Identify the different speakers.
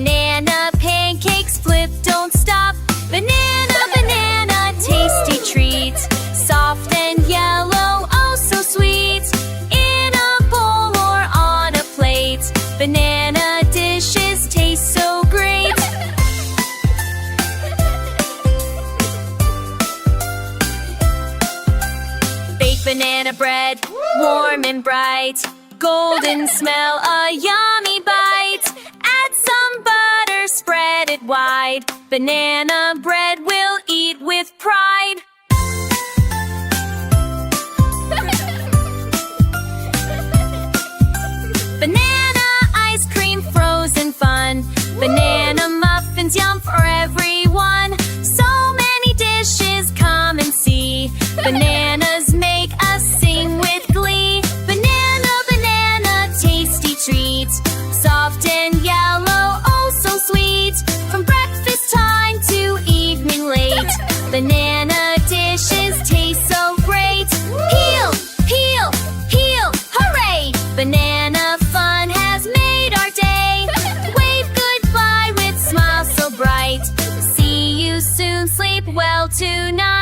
Speaker 1: Banana pancakes flip, don't stop. Banana, banana, tasty treat. Soft and yellow, oh so sweet. In a bowl or on a plate, banana dishes taste so great. Baked banana bread, warm and bright. Golden smell, a yummy bite. Add some butter, spread it wide. Banana bread we'll eat with pride. Banana ice cream, frozen fun. Banana muffins, yum for everyone. So many dishes, come and see. Bananas make us sing with glee. Banana, banana, tasty treat. Soft and yellow, oh so sweet. From breakfast time to evening late, banana dishes taste so great. Peel, peel, peel, hooray! Banana fun has made our day. Wave goodbye with smiles so bright. See you soon, sleep well tonight.